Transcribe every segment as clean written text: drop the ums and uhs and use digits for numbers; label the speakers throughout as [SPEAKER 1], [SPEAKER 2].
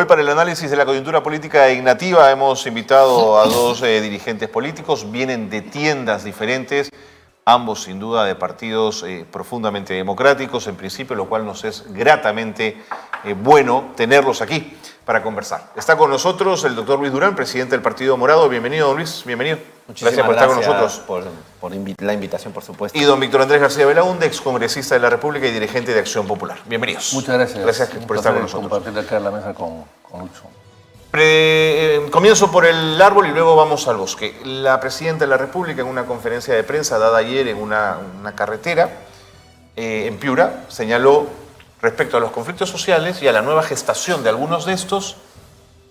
[SPEAKER 1] Hoy para el análisis de la coyuntura política ignativa hemos invitado a dos dirigentes políticos, vienen de tiendas diferentes, ambos sin duda de partidos profundamente democráticos en principio, lo cual nos es gratamente bueno tenerlos aquí para conversar. Está con nosotros el doctor Luis Durán, presidente del Partido Morado. Bienvenido, don Luis, bienvenido.
[SPEAKER 2] Muchísimas
[SPEAKER 1] gracias por estar con nosotros.
[SPEAKER 2] Por la invitación, por supuesto.
[SPEAKER 1] Y don Víctor Andrés García Belaúnde, excongresista de la República y dirigente de Acción Popular. Bienvenidos.
[SPEAKER 3] Muchas gracias.
[SPEAKER 1] Gracias por estar con nosotros.
[SPEAKER 3] Compartir acá en la mesa con Lucho.
[SPEAKER 1] Comienzo por el árbol y luego vamos al bosque. La presidenta de la República, en una conferencia de prensa dada ayer en una carretera en Piura, señaló respecto a los conflictos sociales y a la nueva gestación de algunos de estos,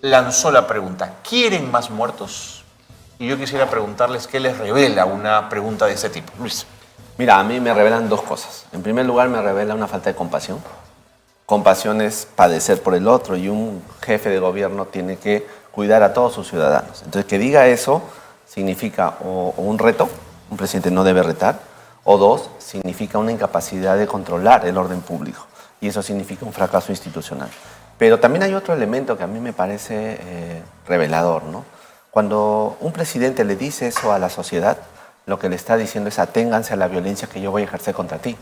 [SPEAKER 1] lanzó la pregunta: ¿quieren más muertos? Y yo quisiera preguntarles qué les revela una pregunta de ese tipo. Luis.
[SPEAKER 2] Mira, a mí me revelan dos cosas. En primer lugar, me revela una falta de compasión. Compasión es padecer por el otro y un jefe de gobierno tiene que cuidar a todos sus ciudadanos. Entonces, que diga eso significa o un reto, un presidente no debe retar, o dos, significa una incapacidad de controlar el orden público. Y eso significa un fracaso institucional. Pero también hay otro elemento que a mí me parece revelador, ¿no? Cuando un presidente le dice eso a la sociedad, lo que le está diciendo es: aténganse a la violencia que yo voy a ejercer contra ti.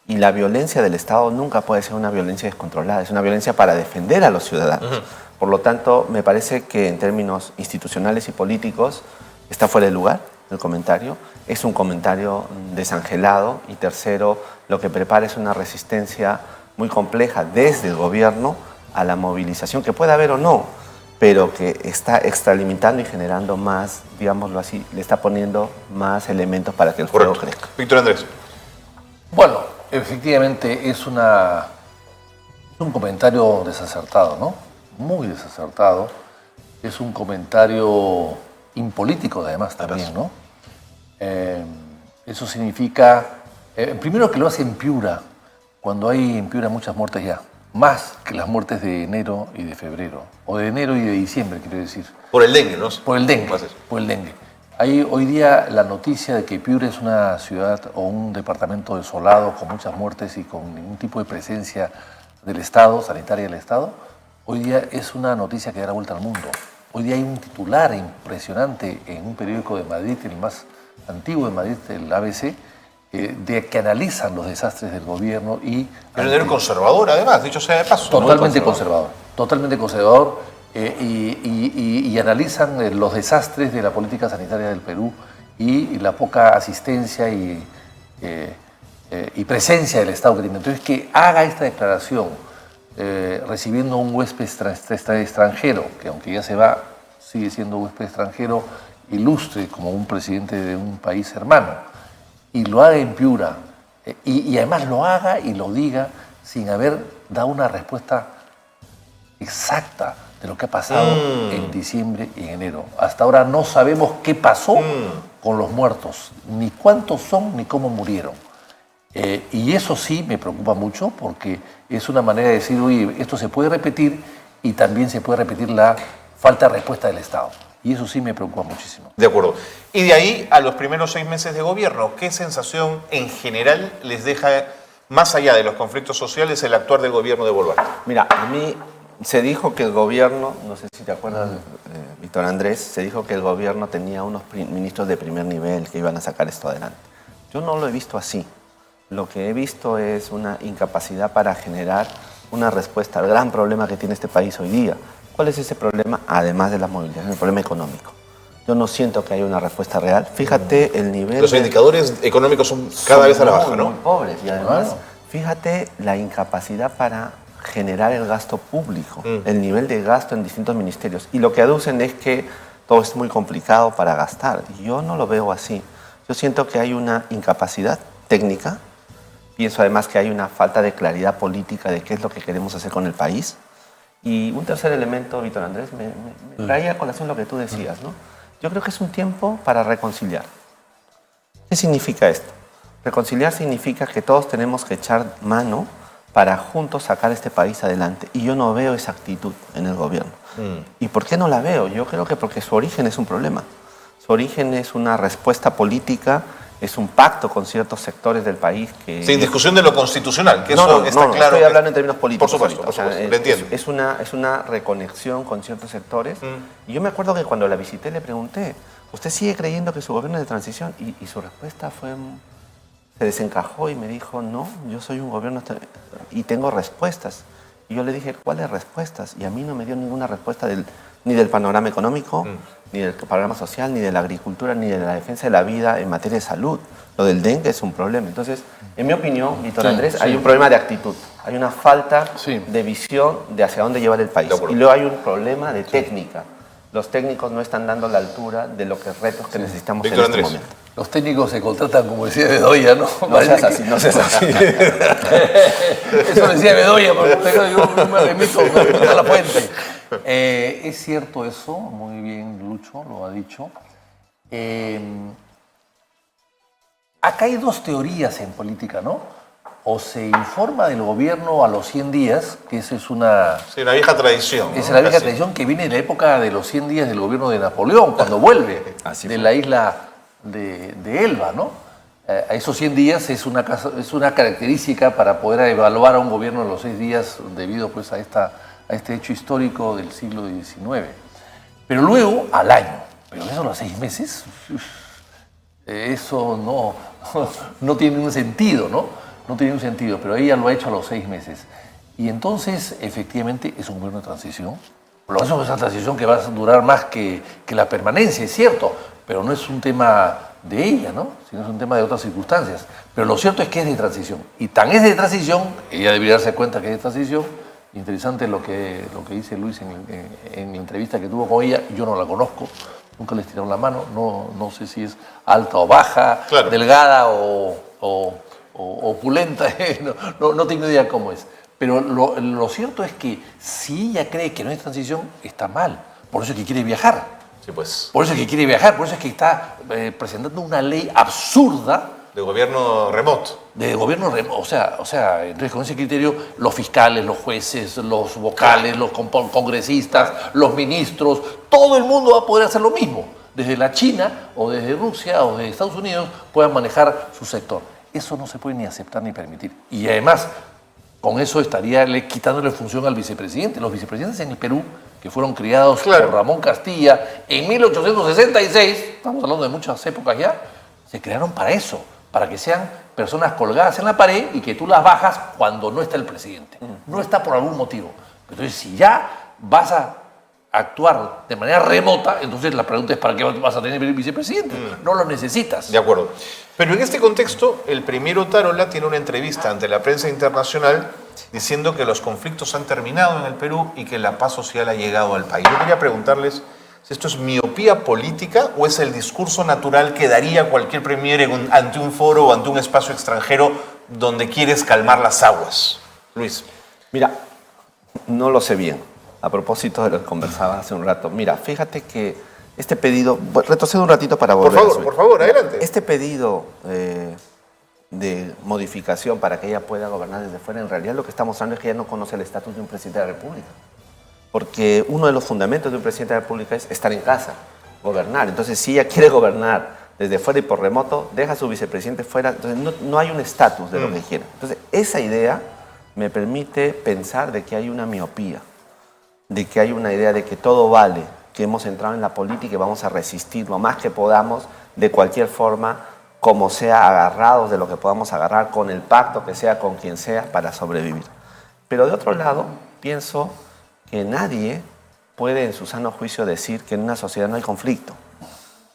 [SPEAKER 2] Y la violencia del Estado nunca puede ser una violencia descontrolada, es una violencia para defender a los ciudadanos. Por lo tanto, me parece que en términos institucionales y políticos está fuera de lugar el comentario. Es un comentario desangelado. Y tercero, lo que prepara es una resistencia muy compleja desde el gobierno a la movilización, que puede haber o no, pero que está extralimitando y generando más, digámoslo así, le está poniendo más elementos para que el fuego crezca.
[SPEAKER 1] Víctor Andrés.
[SPEAKER 3] Bueno, efectivamente es un comentario desacertado, ¿no? Muy desacertado. Es un comentario impolítico, además, también, ¿no? Eso significa, primero, que lo hace en Piura, cuando hay en Piura muchas muertes ya. Más que las muertes de enero y de febrero. O de enero y de diciembre, quiero decir.
[SPEAKER 1] Por el dengue, ¿no?
[SPEAKER 3] Por el dengue. Por el dengue. Hay hoy día la noticia de que Piura es una ciudad o un departamento desolado, con muchas muertes y con ningún tipo de presencia del Estado, sanitaria del Estado. Hoy día es una noticia que da la vuelta al mundo. Hoy día hay un titular impresionante en un periódico de Madrid, el más antiguo de Madrid, el ABC, de que analizan los desastres del gobierno y...
[SPEAKER 1] Pero un conservador, además, dicho sea de paso.
[SPEAKER 3] Totalmente conservador. Totalmente conservador. Y analizan los desastres de la política sanitaria del Perú y la poca asistencia y presencia del Estado que tiene. Entonces, que haga esta declaración recibiendo un huésped extranjero, que aunque ya se va, sigue siendo huésped extranjero ilustre como un presidente de un país hermano, y lo haga en Piura, y además lo haga y lo diga sin haber dado una respuesta exacta de lo que ha pasado en diciembre y en enero. Hasta ahora no sabemos qué pasó con los muertos, ni cuántos son, ni cómo murieron. Y eso sí me preocupa mucho, porque es una manera de decir: oye, esto se puede repetir, y también se puede repetir la falta de respuesta del Estado. Y eso sí me preocupa muchísimo.
[SPEAKER 1] De acuerdo. Y de ahí a los primeros 6 meses de gobierno, ¿qué sensación en general les deja, más allá de los conflictos sociales, el actuar del gobierno de Boluarte?
[SPEAKER 2] Mira, a mí se dijo que el gobierno, no sé si te acuerdas, Víctor Andrés, se dijo que el gobierno tenía unos ministros de primer nivel que iban a sacar esto adelante. Yo no lo he visto así. Lo que he visto es una incapacidad para generar una respuesta al gran problema que tiene este país hoy día. ¿Cuál es ese problema? Además de la movilización, el problema económico. Yo no siento que haya una respuesta real. Fíjate el nivel...
[SPEAKER 1] Los indicadores económicos son cada vez a la baja, ¿no?
[SPEAKER 2] Muy pobres. Y además, fíjate la incapacidad para generar el gasto público, el nivel de gasto en distintos ministerios. Y lo que aducen es que todo es muy complicado para gastar. Y yo no lo veo así. Yo siento que hay una incapacidad técnica. Pienso además que hay una falta de claridad política de qué es lo que queremos hacer con el país. Y un tercer elemento, Víctor Andrés, me traía a colación lo que tú decías, ¿no? Yo creo que es un tiempo para reconciliar. ¿Qué significa esto? Reconciliar significa que todos tenemos que echar mano para juntos sacar este país adelante. Y yo no veo esa actitud en el gobierno. ¿Y por qué no la veo? Yo creo que porque su origen es un problema. Su origen es una respuesta política es un pacto con ciertos sectores del país que...
[SPEAKER 1] Sin discusión de lo constitucional, que eso
[SPEAKER 2] no,
[SPEAKER 1] está claro.
[SPEAKER 2] Estoy hablando en términos políticos.
[SPEAKER 1] Por supuesto,
[SPEAKER 2] ahorita.
[SPEAKER 1] por supuesto, lo entiendo.
[SPEAKER 2] Es una reconexión con ciertos sectores. Y yo me acuerdo que cuando la visité le pregunté, ¿usted sigue creyendo que su gobierno es de transición? Y su respuesta fue... Se desencajó y me dijo, no, yo soy un gobierno y tengo respuestas. Y yo le dije, ¿cuáles respuestas? Y a mí no me dio ninguna respuesta ni del panorama económico, ni del panorama social, ni de la agricultura, ni de la defensa de la vida en materia de salud. Lo del dengue es un problema. Entonces, en mi opinión, Víctor Andrés, hay un problema de actitud. Hay una falta de visión de hacia dónde llevar el país. Y luego hay un problema de técnica. Los técnicos no están dando la altura de los retos que necesitamos
[SPEAKER 1] Víctor
[SPEAKER 2] en este
[SPEAKER 1] Andrés.
[SPEAKER 2] momento.
[SPEAKER 3] Los técnicos se contratan, como decía Bedoya, ¿no?
[SPEAKER 2] No seas así, no seas así.
[SPEAKER 3] Eso decía Bedoya, porque yo me remito a la fuente. Es cierto eso, muy bien Lucho lo ha dicho. Acá hay dos teorías en política, ¿no? O se informa del gobierno a los 100 días, que esa es una...
[SPEAKER 1] Sí, una vieja tradición.
[SPEAKER 3] Esa es
[SPEAKER 1] ¿no?
[SPEAKER 3] la vieja
[SPEAKER 1] Casi.
[SPEAKER 3] tradición que viene de la época de los 100 días del gobierno de Napoleón, cuando vuelve de la isla de Elba, ¿no? A esos 100 días es una característica para poder evaluar a un gobierno en los 6 días debido pues, a este hecho histórico del siglo XIX. Pero luego, al año. Pero eso a los 6 meses, eso no tiene un sentido, ¿no? No tiene un sentido, pero ella lo ha hecho a los 6 meses. Y entonces, efectivamente, es un gobierno de transición. Lo es una transición que va a durar más que la permanencia, es cierto, pero no es un tema de ella, ¿no? Sino es un tema de otras circunstancias. Pero lo cierto es que es de transición. Y tan es de transición, ella debería darse cuenta que es de transición. Interesante lo que dice Luis en la entrevista que tuvo con ella. Yo no la conozco, nunca les tiraron la mano. No sé si es alta o baja,
[SPEAKER 1] Claro.
[SPEAKER 3] delgada o opulenta. No tengo idea cómo es. Pero lo cierto es que si ella cree que no es transición, está mal. Por eso es que quiere viajar.
[SPEAKER 1] Sí, pues.
[SPEAKER 3] Por eso es que quiere viajar, por eso es que está presentando una ley absurda
[SPEAKER 1] De gobierno remoto.
[SPEAKER 3] de gobierno remoto. O sea, entonces con ese criterio los fiscales, los jueces, los vocales, los congresistas, los ministros, todo el mundo va a poder hacer lo mismo. Desde la China o desde Rusia o desde Estados Unidos puedan manejar su sector. Eso no se puede ni aceptar ni permitir. Y además, con eso estaría quitándole función al vicepresidente. Los vicepresidentes en el Perú, que fueron criados por Ramón Castilla en 1866, estamos hablando de muchas épocas ya, se crearon para eso, para que sean personas colgadas en la pared y que tú las bajas cuando no está el presidente. No está por algún motivo. Entonces, si ya vas a actuar de manera remota, entonces la pregunta es ¿para qué vas a tener vicepresidente? No lo necesitas.
[SPEAKER 1] De acuerdo. Pero en este contexto, el premier Otárola tiene una entrevista ante la prensa internacional diciendo que los conflictos han terminado en el Perú y que la paz social ha llegado al país. Yo quería preguntarles si esto es miopía política o es el discurso natural que daría cualquier premier ante un foro o ante un espacio extranjero donde quieres calmar las aguas. Luis.
[SPEAKER 2] Mira, no lo sé bien. A propósito de lo que conversaba hace un rato. Mira, fíjate que este pedido... Retrocedo un ratito para volver a subir.
[SPEAKER 1] Por favor, adelante.
[SPEAKER 2] Este pedido de modificación para que ella pueda gobernar desde fuera, en realidad lo que está mostrando es que ella no conoce el estatus de un presidente de la República. Porque uno de los fundamentos de un presidente de la República es estar en casa, gobernar. Entonces, si ella quiere gobernar desde fuera y por remoto, deja a su vicepresidente fuera. Entonces, no hay un estatus de lo que quiera. Entonces, esa idea me permite pensar de que hay una miopía, de que hay una idea de que todo vale, que hemos entrado en la política y vamos a resistir lo más que podamos, de cualquier forma, como sea, agarrados de lo que podamos agarrar, con el pacto que sea, con quien sea, para sobrevivir. Pero de otro lado, pienso que nadie puede en su sano juicio decir que en una sociedad no hay conflicto.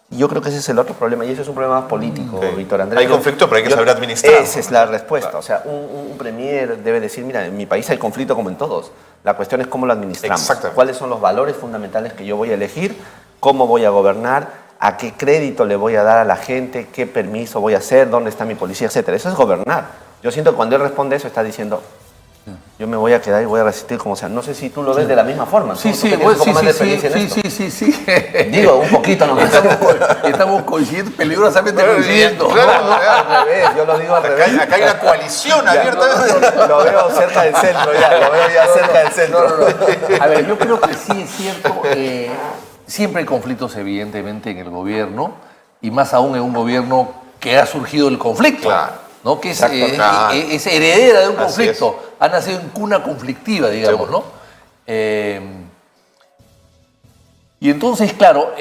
[SPEAKER 2] Y yo creo que ese es el otro problema, y ese es un problema más político, Víctor Andrés.
[SPEAKER 1] Hay conflicto, pero hay que saber administrar.
[SPEAKER 2] Esa es la respuesta. O sea, un premier debe decir, mira, en mi país hay conflicto como en todos. La cuestión es cómo lo administramos.
[SPEAKER 1] Exactamente.
[SPEAKER 2] ¿Cuáles son los valores fundamentales que yo voy a elegir? ¿Cómo voy a gobernar? ¿A qué crédito le voy a dar a la gente? ¿Qué permiso voy a hacer? ¿Dónde está mi policía? Etcétera. Eso es gobernar. Yo siento que cuando él responde eso está diciendo, yo me voy a quedar y voy a resistir como sea. No sé si tú lo ves de la misma forma.
[SPEAKER 3] Sí,
[SPEAKER 2] sí, Digo, un poquito nomás.
[SPEAKER 3] Estamos coincidiendo, peligrosamente coincidiendo.
[SPEAKER 2] Al revés, yo lo digo al revés.
[SPEAKER 1] Acá hay una coalición abierta.
[SPEAKER 2] Lo veo cerca del centro ya, lo veo ya cerca del centro.
[SPEAKER 3] A ver, yo creo que sí es cierto, siempre hay conflictos evidentemente en el gobierno, y más aún en un gobierno que ha surgido el conflicto.
[SPEAKER 1] Claro.
[SPEAKER 3] ¿No? Que es,
[SPEAKER 1] Claro.
[SPEAKER 3] es heredera de un
[SPEAKER 1] Así
[SPEAKER 3] conflicto. Ha nacido en cuna conflictiva, digamos,
[SPEAKER 1] Seguro.
[SPEAKER 3] ¿no? Y entonces, claro,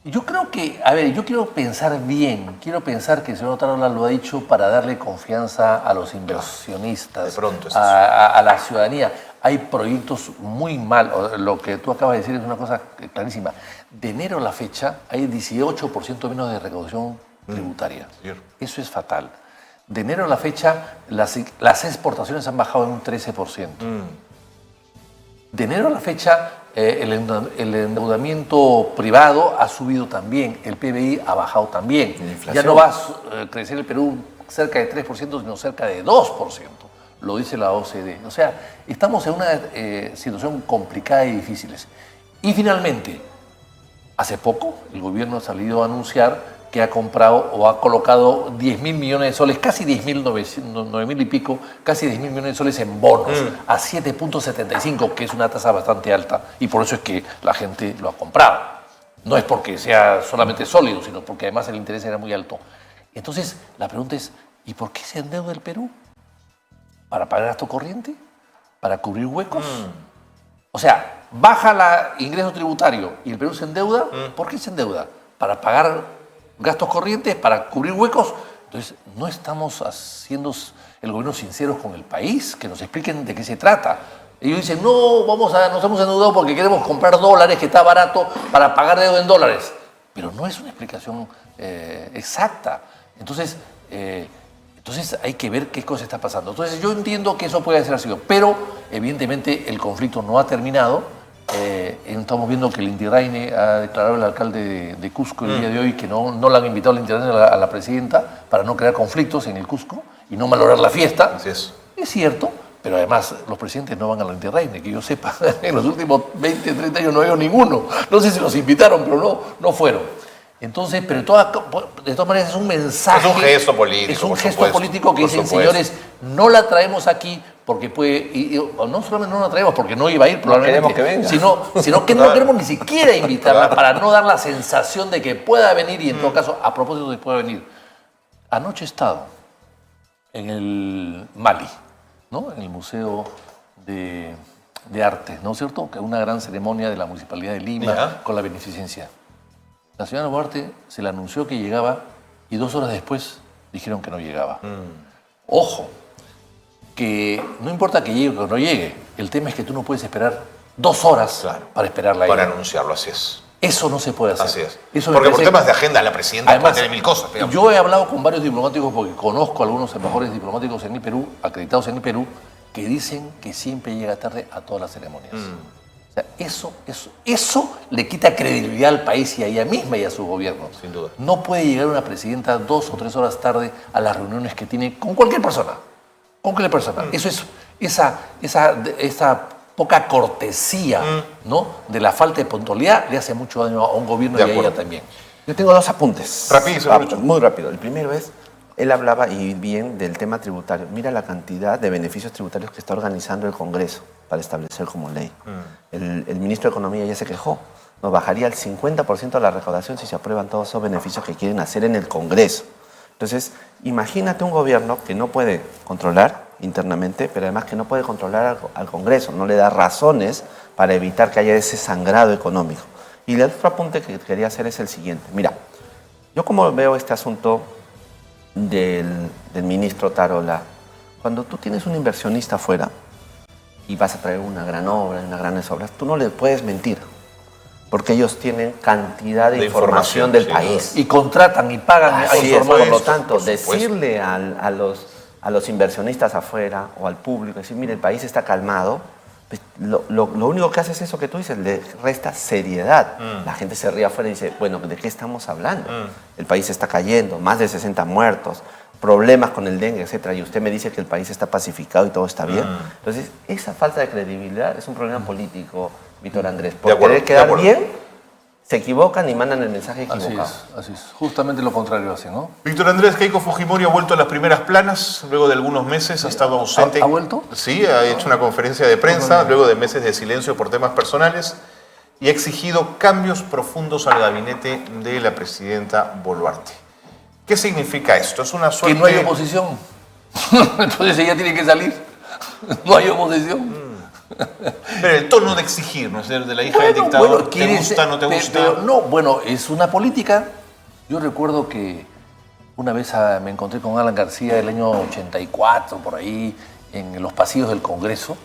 [SPEAKER 3] yo creo que, a ver, yo quiero pensar bien, quiero pensar que el señor Otárola lo ha dicho para darle confianza a los inversionistas,
[SPEAKER 1] De pronto es
[SPEAKER 3] a la ciudadanía. Hay proyectos muy mal, lo que tú acabas de decir es una cosa clarísima. De enero a la fecha hay 18% menos de recaudación tributaria.
[SPEAKER 1] Cierto.
[SPEAKER 3] Eso es fatal. De enero a la fecha las exportaciones han bajado en un 13%. De enero a la fecha, el endeudamiento privado ha subido también, el PBI ha bajado también. Ya no va a crecer el Perú cerca de 3%, sino cerca de 2%, lo dice la OCDE. O sea, estamos en una situación complicada y difícil. Y finalmente, hace poco, el gobierno ha salido a anunciar que ha comprado o ha colocado 10.000 millones de soles, casi 9.000 y pico, casi 10.000 millones de soles en bonos, a 7.75, que es una tasa bastante alta, y por eso es que la gente lo ha comprado. No es porque sea solamente sólido, sino porque además el interés era muy alto. Entonces, la pregunta es, ¿y por qué se endeuda el Perú? ¿Para pagar gasto corriente? ¿Para cubrir huecos? O sea, baja el ingreso tributario y el Perú se endeuda. ¿Por qué se endeuda? ¿Para pagar gastos corrientes, para cubrir huecos? Entonces, no estamos haciendo el gobierno sinceros con el país, que nos expliquen de qué se trata. Ellos dicen, no, nos hemos endeudado porque queremos comprar dólares, que está barato, para pagar deuda en dólares. Pero no es una explicación exacta. Entonces hay que ver qué cosa está pasando. Entonces, yo entiendo que eso puede ser así, pero evidentemente el conflicto no ha terminado. Estamos viendo que el Inti Raymi ha declarado el alcalde de Cusco el día de hoy que no le han invitado al Inti Raymi a la presidenta para no crear conflictos en el Cusco y no malograr la fiesta.
[SPEAKER 1] Así es.
[SPEAKER 3] Es cierto, pero además los presidentes no van al Inti Raymi, que yo sepa. En los últimos 20, 30 años no veo ninguno. No sé si los invitaron, pero no fueron. Entonces, pero de todas maneras es un mensaje.
[SPEAKER 1] Es un gesto político.
[SPEAKER 3] Es un
[SPEAKER 1] por
[SPEAKER 3] gesto
[SPEAKER 1] supuesto,
[SPEAKER 3] político que
[SPEAKER 1] por
[SPEAKER 3] dicen,
[SPEAKER 1] supuesto.
[SPEAKER 3] señores, no la traemos aquí porque puede. No solamente no la traemos porque no iba a ir, probablemente.
[SPEAKER 2] queremos que venga.
[SPEAKER 3] Sino que no queremos ni siquiera invitarla para no dar la sensación de que pueda venir y en todo caso, a propósito de que pueda venir. Anoche he estado en el Mali, ¿no? En el Museo de Arte, ¿no es cierto? Que es una gran ceremonia de la Municipalidad de Lima
[SPEAKER 1] Ya.
[SPEAKER 3] con la beneficencia. La señora Boluarte se le anunció que llegaba y 2 horas después dijeron que no llegaba. Ojo, que no importa que llegue o no llegue, el tema es que tú no puedes esperar 2 horas
[SPEAKER 1] Claro.
[SPEAKER 3] para esperarla a
[SPEAKER 1] Para
[SPEAKER 3] ella.
[SPEAKER 1] anunciarlo, así es.
[SPEAKER 3] Eso no se puede hacer.
[SPEAKER 1] Así es.
[SPEAKER 3] Eso me
[SPEAKER 1] Porque por
[SPEAKER 3] parece-
[SPEAKER 1] temas de agenda la presidenta
[SPEAKER 3] Además,
[SPEAKER 1] puede tener mil cosas. Digamos.
[SPEAKER 3] yo he hablado con varios diplomáticos porque conozco a algunos embajadores diplomáticos en el Perú, acreditados en el Perú, que dicen que siempre llega tarde a todas las ceremonias. O sea, eso le quita credibilidad al país y a ella misma y a su gobierno.
[SPEAKER 1] Sin duda.
[SPEAKER 3] No puede llegar una presidenta 2 o 3 horas tarde a las reuniones que tiene con cualquier persona. Con cualquier persona. Eso es esa poca cortesía, ¿no? De la falta de puntualidad le hace mucho daño a un gobierno
[SPEAKER 1] De
[SPEAKER 3] y a
[SPEAKER 1] acuerdo.
[SPEAKER 3] ella también.
[SPEAKER 2] Yo tengo 2 apuntes.
[SPEAKER 1] Rapidísimo, Lucho.
[SPEAKER 2] Muy rápido. El primero es, él hablaba y bien del tema tributario. Mira la cantidad de beneficios tributarios que está organizando el Congreso para establecer como ley. El ministro de Economía ya se quejó. Nos bajaría el 50% de la recaudación si se aprueban todos esos beneficios que quieren hacer en el Congreso. Entonces, imagínate un gobierno que no puede controlar internamente, pero además que no puede controlar al Congreso, no le da razones para evitar que haya ese sangrado económico. Y el otro apunte que quería hacer es el siguiente. Mira, yo como veo este asunto del ministro Otárola, cuando tú tienes un inversionista afuera y vas a traer una gran obra, unas grandes obras, tú no le puedes mentir, porque ellos tienen cantidad de información del
[SPEAKER 1] sí,
[SPEAKER 2] país.
[SPEAKER 3] Y contratan y pagan a
[SPEAKER 2] Así es,
[SPEAKER 3] informar.
[SPEAKER 2] por lo tanto,
[SPEAKER 1] por supuesto.
[SPEAKER 2] decirle a los inversionistas afuera o al público, decir, mire, el país está calmado, pues, lo único que hace es eso que tú dices, le resta seriedad. La gente se ríe afuera y dice, bueno, ¿de qué estamos hablando? El país está cayendo, más de 60 muertos, problemas con el dengue, etcétera, y usted me dice que el país está pacificado y todo está bien. Entonces, esa falta de credibilidad es un problema político, Víctor Andrés. Por
[SPEAKER 1] acuerdo,
[SPEAKER 2] querer
[SPEAKER 1] de
[SPEAKER 2] quedar
[SPEAKER 1] acuerdo.
[SPEAKER 2] bien, se equivocan y mandan el mensaje
[SPEAKER 3] Así
[SPEAKER 2] equivocado.
[SPEAKER 3] es, así es. Justamente lo contrario hace, ¿no?
[SPEAKER 1] Víctor Andrés, Keiko Fujimori ha vuelto a las primeras planas luego de algunos meses, ha estado ausente.
[SPEAKER 3] ¿Ha vuelto?
[SPEAKER 1] Sí, ha hecho una conferencia de prensa luego de meses de silencio por temas personales y ha exigido cambios profundos al gabinete de la presidenta Boluarte. ¿Qué significa esto? Es una suerte...
[SPEAKER 3] Que no hay oposición. Entonces ella tiene que salir. No hay oposición.
[SPEAKER 1] Pero el tono de exigir, ¿no? Es de la hija del dictador, ¿te gusta, no te gusta?
[SPEAKER 3] Pero no, bueno, es una política. Yo recuerdo que una vez me encontré con Alan García el año 84, por ahí, en los pasillos del Congreso,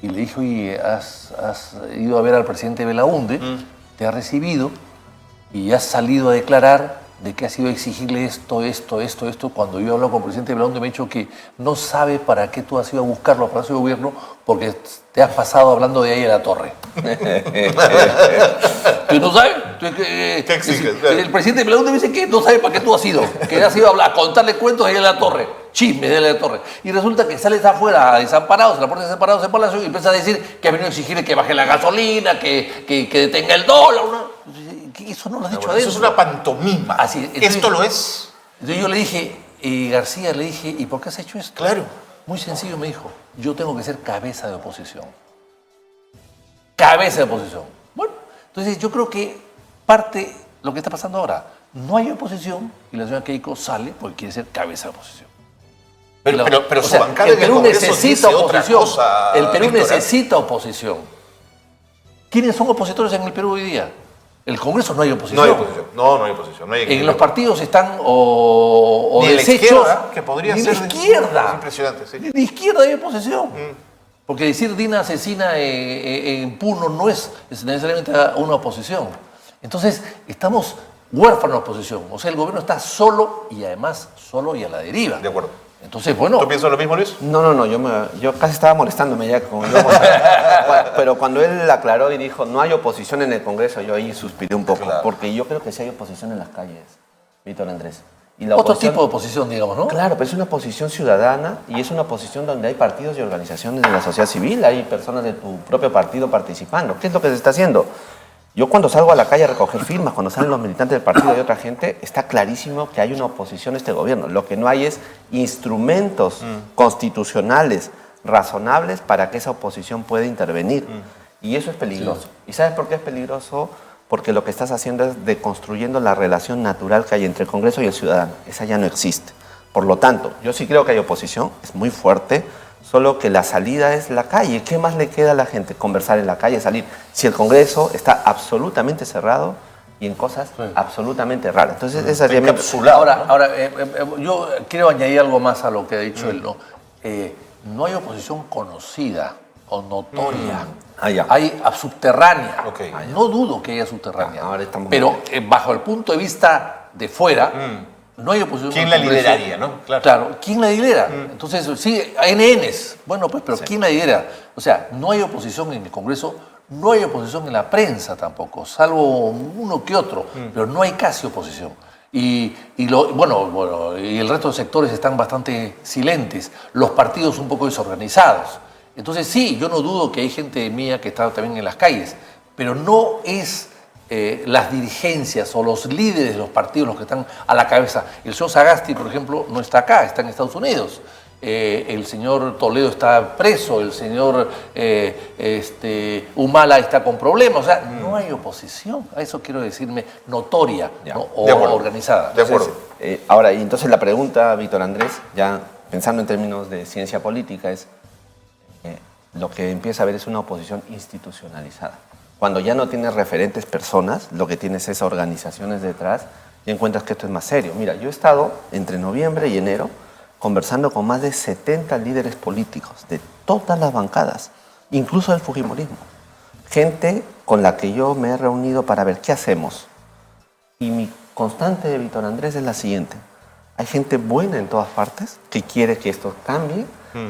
[SPEAKER 3] y le dije, oye, has ido a ver al presidente Belaúnde, te ha recibido, y has salido a declarar de que has ido a exigirle esto, cuando yo hablo con el presidente Belaúnde me ha dicho que no sabe para qué tú has ido a buscarlo a Palacio de Gobierno porque te has pasado hablando de ahí a la torre. ¿Tú no sabes?
[SPEAKER 1] ¿Qué exiges?
[SPEAKER 3] El presidente Belaúnde me dice que no sabe para qué tú has ido, que has ido a hablar, a contarle cuentos ahí a la torre, chismes de la torre. Y resulta que sales afuera desamparados, en la puerta de desamparados del Palacio y empieza a decir que ha venido a exigirle que baje la gasolina, que detenga el dólar. Eso no lo has dicho adentro.
[SPEAKER 1] Eso es una pantomima.
[SPEAKER 3] Así, entonces,
[SPEAKER 1] ¿esto lo es?
[SPEAKER 3] Entonces yo le dije, García, le dije, ¿y por qué has hecho esto?
[SPEAKER 1] Claro.
[SPEAKER 3] Muy sencillo, me dijo, yo tengo que ser cabeza de oposición. Cabeza de oposición. Bueno, entonces yo creo que parte lo que está pasando ahora, no hay oposición y la señora Keiko sale porque quiere ser cabeza de oposición.
[SPEAKER 1] Pero su bancada
[SPEAKER 3] el
[SPEAKER 1] en el
[SPEAKER 3] Perú
[SPEAKER 1] Congreso
[SPEAKER 3] necesita
[SPEAKER 1] dice otra
[SPEAKER 3] oposición.
[SPEAKER 1] cosa,
[SPEAKER 3] El Perú
[SPEAKER 1] Víctor,
[SPEAKER 3] necesita oposición. ¿Quiénes son opositores en el Perú hoy día? El Congreso no hay oposición.
[SPEAKER 1] No hay oposición. No hay oposición. No hay
[SPEAKER 3] En los partidos están o
[SPEAKER 1] ni
[SPEAKER 3] deshechos.
[SPEAKER 1] la izquierda, que podría
[SPEAKER 3] ni
[SPEAKER 1] ser
[SPEAKER 3] la izquierda.
[SPEAKER 1] Es impresionante, sí.
[SPEAKER 3] De izquierda hay oposición. Porque decir Dina asesina en Puno no es necesariamente una oposición. Entonces, estamos huérfanos de oposición. O sea, el gobierno está solo y además solo y a la deriva.
[SPEAKER 1] De acuerdo.
[SPEAKER 3] Entonces, bueno.
[SPEAKER 1] ¿Tú piensas lo mismo, Luis?
[SPEAKER 2] No, yo casi estaba molestándome ya con... pero cuando él aclaró y dijo, no hay oposición en el Congreso, yo ahí suspiré un poco.
[SPEAKER 1] Claro.
[SPEAKER 2] Porque yo creo que sí hay oposición en las calles, Víctor Andrés. Y
[SPEAKER 3] Otro tipo de oposición, digamos, ¿no?
[SPEAKER 2] Claro, pero es una oposición ciudadana y es una oposición donde hay partidos y organizaciones de la sociedad civil, hay personas de tu propio partido participando. ¿Qué es lo que se está haciendo? Yo cuando salgo a la calle a recoger firmas, cuando salen los militantes del partido y otra gente, está clarísimo que hay una oposición a este gobierno. Lo que no hay es instrumentos constitucionales razonables para que esa oposición pueda intervenir. Y eso es peligroso. ¿Y sabes por qué es peligroso? Porque lo que estás haciendo es deconstruyendo la relación natural que hay entre el Congreso y el ciudadano. Esa ya no existe. Por lo tanto, yo sí creo que hay oposición, es muy fuerte, solo que la salida es la calle. ¿Qué más le queda a la gente? Conversar en la calle, salir. Si el Congreso está absolutamente cerrado y en cosas absolutamente raras. Entonces, esa sería mi...
[SPEAKER 3] Ahora, yo quiero añadir algo más a lo que ha dicho él, ¿no? No hay oposición conocida o notoria. Hay subterránea.
[SPEAKER 1] Okay.
[SPEAKER 3] No dudo que haya subterránea.
[SPEAKER 2] Ahora estamos
[SPEAKER 3] pero bajo el punto de vista de fuera, no hay oposición.
[SPEAKER 1] ¿Quién la lideraría, no?
[SPEAKER 3] Claro, ¿quién la lidera? Entonces, sí, hay NNs. Bueno, pues, pero ¿quién la lidera? O sea, no hay oposición en el Congreso, no hay oposición en la prensa tampoco, salvo uno que otro, pero no hay casi oposición. Y el resto de sectores están bastante silentes, los partidos un poco desorganizados. Entonces, sí, yo no dudo que hay gente mía que está también en las calles, pero no es las dirigencias o los líderes de los partidos los que están a la cabeza. El señor Sagasti, por ejemplo, no está acá, está en Estados Unidos. El señor Toledo está preso, el señor Humala está con problemas. O sea, no hay oposición, a eso quiero decirme, notoria, ¿no? O organizada.
[SPEAKER 1] De acuerdo.
[SPEAKER 2] Ahora, y entonces la pregunta, Víctor Andrés, ya pensando en términos de ciencia política, es lo que empieza a haber es una oposición institucionalizada. Cuando ya no tienes referentes personas, lo que tienes es organizaciones detrás y encuentras que esto es más serio. Mira, yo he estado entre noviembre y enero conversando con más de 70 líderes políticos de todas las bancadas, incluso del fujimorismo. Gente con la que yo me he reunido para ver qué hacemos. Y mi constante de Víctor Andrés es la siguiente. Hay gente buena en todas partes que quiere que esto cambie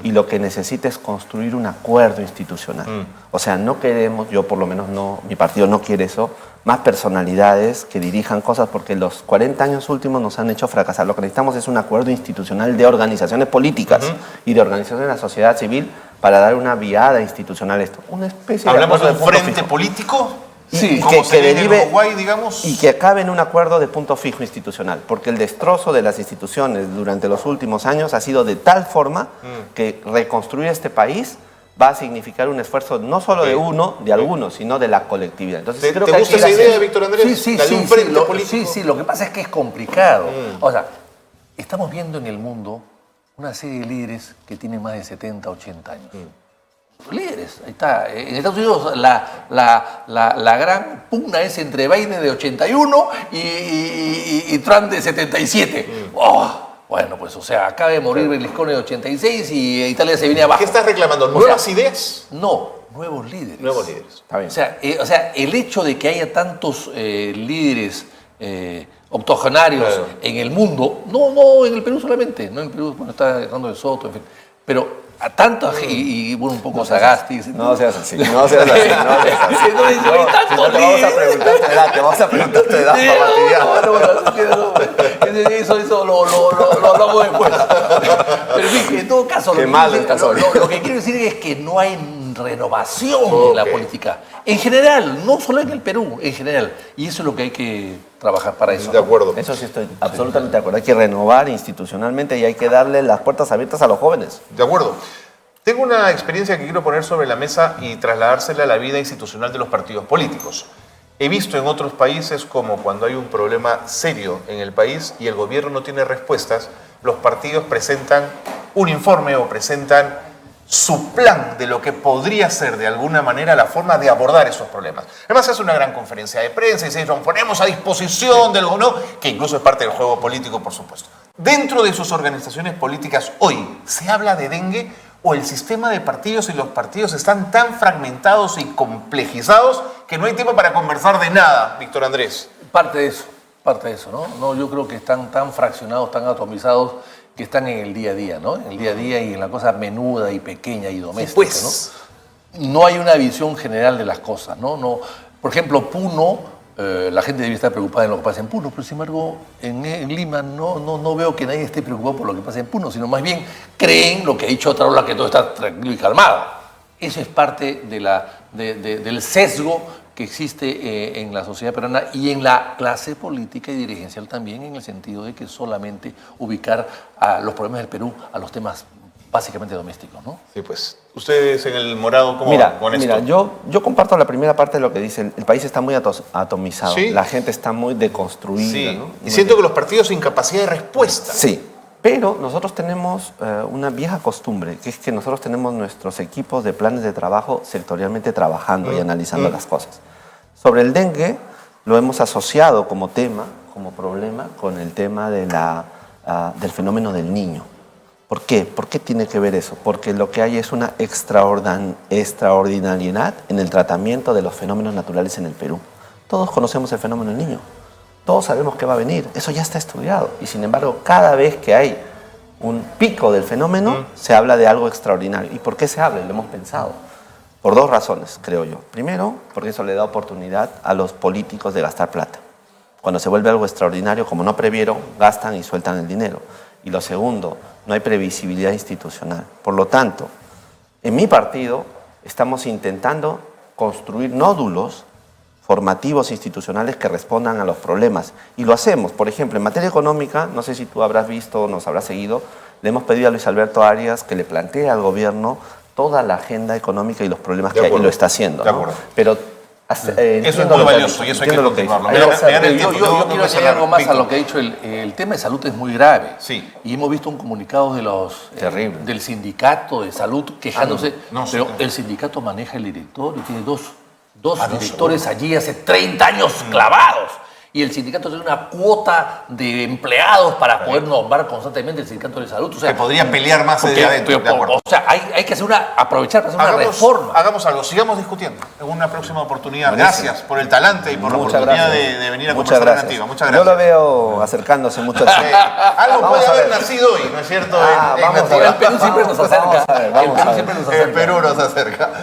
[SPEAKER 2] y lo que necesita es construir un acuerdo institucional. O sea, no queremos, yo por lo menos no, mi partido no quiere eso, más personalidades que dirijan cosas porque los 40 años últimos nos han hecho fracasar. Lo que necesitamos es un acuerdo institucional de organizaciones políticas y de organizaciones de la sociedad civil para dar una viada institucional a esto. Una especie
[SPEAKER 1] ¿Hablamos de un
[SPEAKER 2] punto
[SPEAKER 1] frente
[SPEAKER 2] fijo.
[SPEAKER 1] político?
[SPEAKER 3] Sí,
[SPEAKER 2] que derive
[SPEAKER 1] en Uruguay, digamos.
[SPEAKER 2] y que acabe en un acuerdo de punto fijo institucional, porque el destrozo de las instituciones durante los últimos años ha sido de tal forma que reconstruir este país va a significar un esfuerzo no solo de uno, de algunos, sino de la colectividad. Entonces,
[SPEAKER 1] ¿Te
[SPEAKER 2] creo que hay
[SPEAKER 1] gusta
[SPEAKER 2] que ir
[SPEAKER 1] esa idea,
[SPEAKER 2] hacia-
[SPEAKER 1] Víctor Andrés?
[SPEAKER 3] Sí,
[SPEAKER 1] La de un frente político.
[SPEAKER 3] sí, lo que pasa es que es complicado. O sea, estamos viendo en el mundo una serie de líderes que tienen más de 70, 80 años. Líderes, ahí está. En Estados Unidos la gran pugna es entre Biden de 81 y Trump de 77. Bueno, pues, o sea, acaba de morir Berlusconi de 86 y Italia se viene abajo.
[SPEAKER 1] ¿Qué estás reclamando? ¿Nuevas ideas?
[SPEAKER 3] No, nuevos líderes.
[SPEAKER 1] Nuevos líderes.
[SPEAKER 2] Está bien.
[SPEAKER 3] O sea, el hecho de que haya tantos líderes octogenarios
[SPEAKER 1] Claro.
[SPEAKER 3] en el mundo, no en el Perú solamente, no en el Perú, bueno, está Hernando de Soto, en fin, pero a tantos, y bueno, un poco Sagasti.
[SPEAKER 2] No seas así, no seas así, no seas así.
[SPEAKER 3] No,
[SPEAKER 2] Si no te vamos a preguntar tu edad, te vamos a preguntar tu edad,
[SPEAKER 3] Eso lo hablamos después. Pero en fin, en todo caso,
[SPEAKER 2] Qué mal estás hoy.
[SPEAKER 3] lo que quiero decir es que no hay renovación en la política. En general, no solo en el Perú, en general. Y eso es lo que hay que trabajar para eso.
[SPEAKER 1] De acuerdo.
[SPEAKER 2] Eso sí estoy absolutamente de acuerdo. Hay que renovar institucionalmente y hay que darle las puertas abiertas a los jóvenes.
[SPEAKER 1] De acuerdo. Tengo una experiencia que quiero poner sobre la mesa y trasladársela a la vida institucional de los partidos políticos. He visto en otros países como cuando hay un problema serio en el país y el gobierno no tiene respuestas, los partidos presentan un informe o presentan su plan de lo que podría ser de alguna manera la forma de abordar esos problemas. Además, se hace una gran conferencia de prensa y se dice, ponemos a disposición del gobierno, que incluso es parte del juego político, por supuesto. Dentro de sus organizaciones políticas hoy, ¿se habla de dengue o el sistema de partidos y los partidos están tan fragmentados y complejizados que no hay tiempo para conversar de nada, Víctor Andrés?
[SPEAKER 3] Parte de eso, ¿no? No, yo creo que están tan fraccionados, tan atomizados, que están en el día a día, ¿no? En el día a día y en la cosa menuda y pequeña y doméstica,
[SPEAKER 1] Pues,
[SPEAKER 3] ¿no? No hay una visión general de las cosas, ¿no? Por ejemplo, Puno, la gente debe estar preocupada en lo que pasa en Puno, pero sin embargo, en Lima no veo que nadie esté preocupado por lo que pasa en Puno, sino más bien creen lo que ha dicho Otaola, que todo está tranquilo y calmado. Eso es parte del sesgo que existe en la sociedad peruana y en la clase política y dirigencial también, en el sentido de que solamente ubicar a los problemas del Perú a los temas básicamente domésticos, ¿no?
[SPEAKER 1] sí, pues. Ustedes en el morado, ¿cómo
[SPEAKER 2] Mira,
[SPEAKER 1] van con esto?
[SPEAKER 2] yo comparto la primera parte de lo que dice. El país está muy atomizado,
[SPEAKER 1] Sí.
[SPEAKER 2] la gente está muy deconstruida.
[SPEAKER 1] Sí,
[SPEAKER 2] ¿no?
[SPEAKER 1] y siento que los partidos sin capacidad de respuesta.
[SPEAKER 2] Sí, pero nosotros tenemos una vieja costumbre, que es que nosotros tenemos nuestros equipos de planes de trabajo sectorialmente trabajando y analizando las cosas. Sobre el dengue, lo hemos asociado como tema, como problema, con el tema de del fenómeno del niño. ¿Por qué? ¿Por qué tiene que ver eso? Porque lo que hay es una extraordinariedad en el tratamiento de los fenómenos naturales en el Perú. Todos conocemos el fenómeno del niño. Todos sabemos que va a venir, eso ya está estudiado. Y sin embargo, cada vez que hay un pico del fenómeno, se habla de algo extraordinario. ¿Y por qué se habla? Lo hemos pensado. Por dos razones, creo yo. Primero, porque eso le da oportunidad a los políticos de gastar plata. Cuando se vuelve algo extraordinario, como no previeron, gastan y sueltan el dinero. Y lo segundo, no hay previsibilidad institucional. Por lo tanto, en mi partido estamos intentando construir nódulos formativos institucionales que respondan a los problemas. Y lo hacemos. Por ejemplo, en materia económica, no sé si tú habrás visto o nos habrás seguido, le hemos pedido a Luis Alberto Arias que le plantee al gobierno toda la agenda económica y los problemas que hay, y lo está haciendo.
[SPEAKER 1] De
[SPEAKER 2] ¿no?
[SPEAKER 1] acuerdo.
[SPEAKER 2] Pero
[SPEAKER 1] eso es muy valioso y eso hay que continuarlo. Me dan el tiempo,
[SPEAKER 3] Yo
[SPEAKER 1] tengo
[SPEAKER 3] quiero
[SPEAKER 1] que
[SPEAKER 3] añadir
[SPEAKER 1] cerrar.
[SPEAKER 3] algo más a
[SPEAKER 1] Víctor.
[SPEAKER 3] lo que ha dicho. El tema de salud es muy grave.
[SPEAKER 1] Sí.
[SPEAKER 3] Y hemos visto un comunicado de
[SPEAKER 2] Terrible.
[SPEAKER 3] del sindicato de salud quejándose.
[SPEAKER 1] no, sí,
[SPEAKER 3] pero
[SPEAKER 1] claro.
[SPEAKER 3] el sindicato maneja el director y tiene dos directores allí hace 30 años clavados. Y el sindicato tiene una cuota de empleados para poder nombrar constantemente el sindicato de salud. O sea,
[SPEAKER 1] Que podría pelear más de adentro. De acuerdo.
[SPEAKER 3] o sea, hay que hacer aprovechar para hacer una reforma.
[SPEAKER 1] Hagamos algo, sigamos discutiendo en una próxima oportunidad.
[SPEAKER 2] Buenísimo.
[SPEAKER 1] Gracias por el talante y por la
[SPEAKER 2] Muchas
[SPEAKER 1] oportunidad
[SPEAKER 2] gracias.
[SPEAKER 1] de venir a
[SPEAKER 2] Muchas
[SPEAKER 1] conversar en
[SPEAKER 2] gracias.
[SPEAKER 1] Nativa. Muchas
[SPEAKER 2] Yo
[SPEAKER 1] gracias.
[SPEAKER 2] lo veo acercándose mucho.
[SPEAKER 1] Algo
[SPEAKER 2] Vamos
[SPEAKER 1] puede
[SPEAKER 2] a
[SPEAKER 1] haber
[SPEAKER 2] ver.
[SPEAKER 1] nacido hoy, ¿no es cierto?
[SPEAKER 2] Vamos a ver.
[SPEAKER 3] El Perú siempre nos acerca.
[SPEAKER 2] Vamos a ver,
[SPEAKER 3] El Perú
[SPEAKER 2] vamos a ver.
[SPEAKER 3] siempre nos
[SPEAKER 1] El
[SPEAKER 3] acerca.
[SPEAKER 1] Perú nos acerca.